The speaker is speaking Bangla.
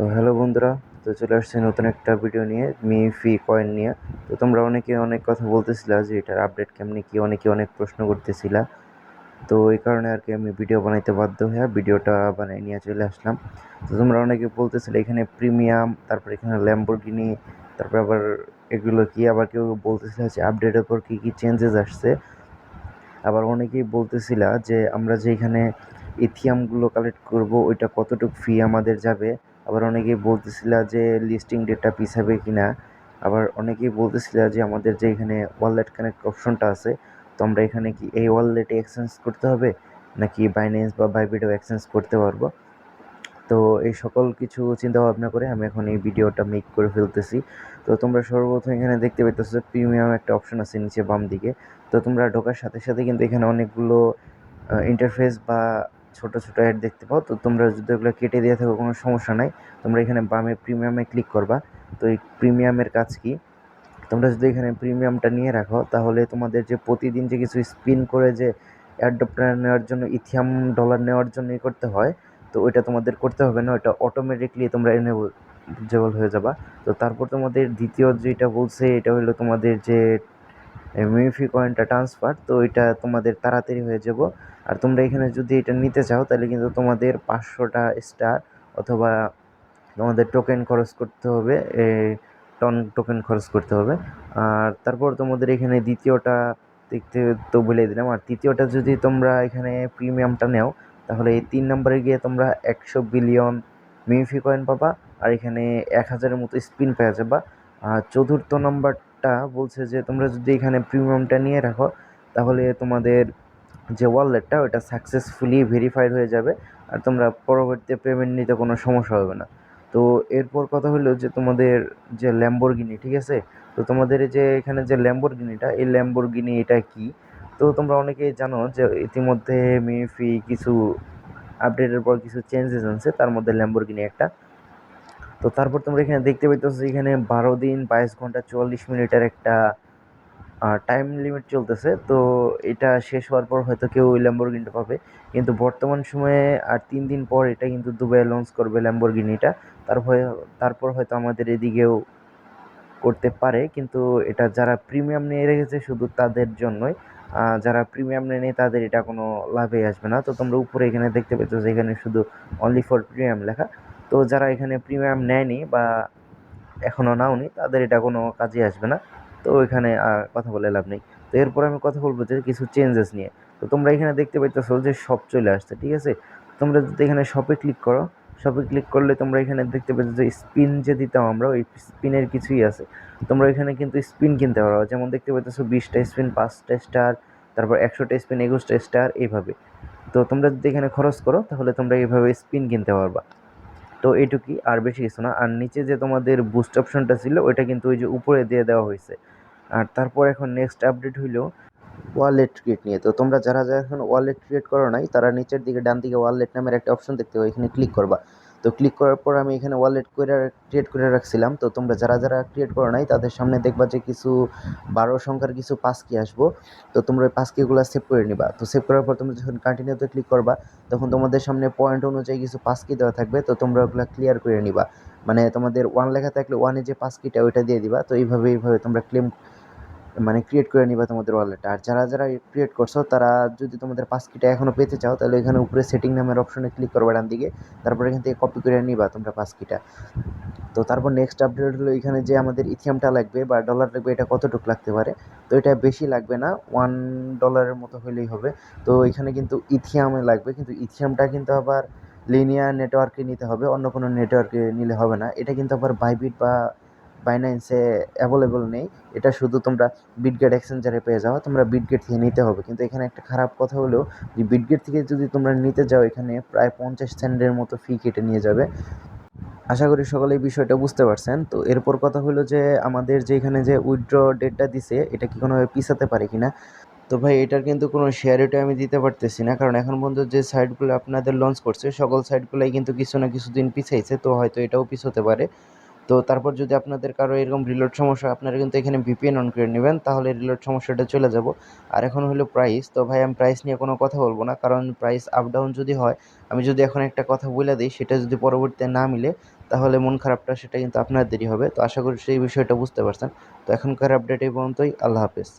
তো হ্যালো বন্ধুরা, তো চলে আসছে নতুন একটা ভিডিও নিয়ে মিফি কয়েন নিয়ে। তো তোমরা অনেকে অনেক কথা বলতেছিলা যে এটার আপডেট কেমনি কি, অনেকে অনেক প্রশ্ন করতেছিলা। তো এই কারণে আর কি আমি ভিডিও বানাইতে বাধ্য হয়ে ভিডিওটা বানাই নিয়ে চলে আসলাম। তো তোমরা অনেকে বলতেছিলে এখানে প্রিমিয়াম, তারপর এখানে ল্যাম্বরগিনি, তারপর আবার এগুলো কি, আবার কেউ বলতেছিল যে আপডেটের পর কি কি চেঞ্জেস আসছে। আবার অনেকেই বলতেছিলা যে আমরা যে এখানে ইথিয়ামগুলো কালেক্ট করব ওইটা কতটুকু ফি আমাদের যাবে। আবার অনেকেই বলতেছিলা যে লিস্টিং ডেটটা পিছাবে কিনা। আবার অনেকেই বলতেছিলা যে আমাদের যে এখানে ওয়ালেট কানেক্ট অপশনটা আছে, তো আমরা এখানে কি এই ওয়ালেটে এক্সচেঞ্জ করতে হবে নাকি বাইন্যান্স বা বাইবিটও এক্সচেঞ্জ করতে পারবো। তো এই সকল কিছু চিন্তা ভাবনা করে আমি এখন এই ভিডিওটা মেক করে ফেলতেছি। তো তোমরা সর্বপ্রথম এখানে দেখতে পাইতেছো প্রিমিয়াম একটা অপশন আছে নিচে বাম দিকে। তো তোমরা ঢোকার সাথে সাথে কিন্তু এখানে অনেকগুলো ইন্টারফেস বা ছোট ছোট অ্যাড দেখতে পাও। তো তোমরা যদি ওগুলো কেটে দিয়ে থাকো কোনো সমস্যা নাই, তোমরা এখানে বামে প্রিমিয়ামে ক্লিক করবা। তো এই প্রিমিয়ামের কাজ কি, তোমরা যদি এখানে প্রিমিয়ামটা নিয়ে রাখো তাহলে তোমাদের যে প্রতিদিন যে কিছু স্পিন করে যে অ্যাডপ্টার নেওয়ার জন্য ইথিয়াম ডলার নেওয়ার জন্য করতে হয়, তো ওইটা তোমাদের করতে হবে না, ওটা অটোমেটিকলি তোমরা এনেবল হয়ে যাবা। তো তারপর তোমাদের দ্বিতীয় যেটা বলছে এটা হলো তোমাদের যে মিউফি কয়েনটা ট্রান্সফার, তো এটা তোমাদের তাড়াতাড়ি হয়ে যাব। আর তোমরা এখানে যদি এটা নিতে চাও তাহলে কিন্তু তোমাদের 500টা স্টার অথবা তোমাদের টোকেন খরচ করতে হবে, টন টোকেন খরচ করতে হবে। আর তারপর তোমাদের এখানে দ্বিতীয়টা দেখতে তো বলে দিলাম। আর তৃতীয়টা যদি তোমরা এখানে প্রিমিয়ামটা নেও তাহলে এই 3 নম্বরে গিয়ে তোমরা 100 বিলিয়ন মিউফি কয়েন পাবা। আর এখানে 1000-এর মতো স্পিন পেয়ে যাবা। আর চতুর্থ নম্বরটা বলছে যে তোমরা যদি এখানে প্রিমিয়ামটা নিয়ে রাখো তাহলে তোমাদের যে ওয়ালেটটা ওটা সাকসেসফুলি ভেরিফাইড হয়ে যাবে। আর তোমরা পরবর্তীতে পেমেন্ট নিতে কোনো সমস্যা হবে না। তো এরপর কথা হলো যে তোমাদের যে ল্যাম্বরগিনি, ঠিক আছে। তো তোমাদের এই যে এখানে যে ল্যাম্বরগিনিটা, এই ল্যাম্বরগিনি এটা কি, তো তোমরা অনেকেই জানো যে ইতিমধ্যে মিফি কিছু আপডেটের পর কিছু চেঞ্জেস আনছে, তার মধ্যে ল্যাম্বরগিনি একটা। তো তারপর তোমরা এখানে দেখতে পাইতেছো এখানে 12 দিন 22 ঘন্টা 44 মিনিটের একটা টাইম লিমিট চলতেছে। তো এটা শেষ হওয়ার পর হয়তো কেউ ওই ল্যাম্বরগিনিটা পাবে। কিন্তু বর্তমান সময়ে আর 3 দিন পর এটা কিন্তু দুবাইয়ে লঞ্চ করবে ল্যাম্বরগিনিটা। তারপর হয়তো আমাদের এদিকেও করতে পারে, কিন্তু এটা যারা প্রিমিয়াম নিয়ে রেখেছে শুধু তাদের জন্যই। যারা প্রিমিয়াম নেয়নি তাদের এটা কোনো লাভে আসবে না। তো তোমরা উপরে এখানে দেখতে পেতো যে এখানে শুধু অনলি ফর প্রিমিয়াম লেখা। তো যারা এখানে প্রিমিয়াম নেয়নি বা এখনও নাওনি তাদের এটা কোনো কাজে আসবে না। তো এখানে কথা বলে লাভ নেই। তো এরপর আমি কথা বলবো যে কিছু চেঞ্জেস নিয়ে। তো তোমরা এখানে দেখতে পাইতেছো যে শপ চলে আসছে, ঠিক আছে। তোমরা যদি এখানে শপে ক্লিক করো, শপে ক্লিক করলে তোমরা এখানে দেখতে পাচ্ছ যে স্পিন যে দিতাম আমরা, ওই স্পিনের কিছুই আছে। তোমরা এখানে কিন্তু স্পিন কিনতে পারো, যেমন দেখতে পাইতেছো 20টা স্পিন 5টা স্টার, তারপর 100টা স্পিন 21টা স্টার এইভাবে। তো তোমরা যদি এখানে খরচ করো তাহলে তোমরা এইভাবে স্পিন কিনতে পারবা। তো এইটুকুই, আর বেশি কিছু না। আর নিচে যে তোমাদের বুস্ট অপশনটা ছিল ওইটা কিন্তু ওই যে উপরে দিয়ে দেওয়া হয়েছে। আর তারপর এখন নেক্সট আপডেট হইলো ওয়ালেট ক্রিয়েট নিয়ে। তো তোমরা যারা যারা এখন ওয়ালেট ক্রিয়েট করো নাই তারা নিচের দিকে ডান দিকে ওয়ালেট নামের একটা অপশন দেখতে পাবে, এখানে ক্লিক করবা। তো ক্লিক করার পর আমি এখানে ওয়ালেট করে ক্রিয়েট করে রাখছিলাম। তো তোমরা যারা যারা ক্রিয়েট করো নাই তাদের সামনে দেখবা যে কিছু 12 সংখ্যার কিছু পাস কি আসবো। তো তোমরা ওই পাস কিগুলো সেভ করে নিবা। তো সেভ করার পর তোমরা যখন কন্টিনিউতে ক্লিক করবা তখন তোমাদের সামনে পয়েন্ট অনুযায়ী কিছু পাস কি দেওয়া থাকবে। তো তোমরা ওগুলো ক্লিয়ার করে নিবা। মানে তোমাদের 1 লেখা থাকলে 1-এ যে পাস কিটা ওইটা দিয়ে দিবা। তো এইভাবে তোমরা ক্লেম মানে ক্রিয়েট করে নিবা তোমাদের ওয়ালেটটা। আর যারা যারা ক্রিয়েট করছো তারা যদি তোমাদের পাস কিটা এখনো পেতে চাও তাহলে এখানে উপরে সেটিং নামের অপশনে ক্লিক করবা ডান দিকে, তারপর এখান থেকে কপি করে নিবা তোমরা পাস কিটা। তো তারপর নেক্সট আপডেট হলো এখানে যে আমাদের ইথিয়ামটা লাগবে বা ডলার লাগবে, এটা কতটুকু লাগতে পারে। তো এটা বেশি লাগবে না, $1 মতো হলেই হবে। তো এখানে কিন্তু ইথিয়ামে লাগবে, কিন্তু ইথিয়ামটা কিন্তু আবার লিনিয়ার নেটওয়ার্কে নিতে হবে, অন্য কোনো নেটওয়ার্কে নিলে হবে না। এটা কিন্তু আবার বাইবিট বা বাইন্যান্সে অ্যাভেলেবল নেই। এটা শুধু তোমরা বিটগেট এক্সচেঞ্জারে পেয়ে যাও, তোমরা বিটগেট থেকে নিতে হবে। কিন্তু এখানে একটা খারাপ কথা হলো যে বিটগেট থেকে যদি তোমরা নিতে যাও এখানে প্রায় 50 সেন্টের মতো ফি কেটে নিয়ে যাবে। আশা করি সকলে এই বিষয়টা বুঝতে পারছেন। তো এরপর কথা হলো যে আমাদের যে এখানে যে উইথড্র ডেটটা দিছে এটা কি কোনোভাবে পিছাতে পারে কিনা। তো ভাই এটার কিন্তু কোনো শেয়ার রেটও আমি দিতে পারতেছি না, কারণ এখন পর্যন্ত যে সাইটগুলো আপনাদের লঞ্চ করছে সকল সাইটগুলোই কিন্তু কিছু না কিছুদিন পিছাইছে, তো হয়তো এটাও পিছোতে পারে। তো তারপর যদি আপনাদের কারো এরকম রিলোড সমস্যা, আপনারা কিন্তু এখানে ভিপিএন অন করে নেবেন, তাহলে রিলোড সমস্যাটা চলে যাব। আর এখন হলো প্রাইস। তো ভাই আমি প্রাইস নিয়ে কোনো কথা বলবো না, কারণ প্রাইস আপ ডাউন যদি হয়, আমি যদি এখন একটা কথা বলে দিই সেটা যদি পরবর্তীতে না মিলে তাহলে মন খারাপটা সেটা কিন্তু আপনাদেরই হবে। তো আশা করি সেই বিষয়টা বুঝতে পারছেন। তো এখনকার আপডেট এই পর্যন্তই। আল্লাহ হাফেজ।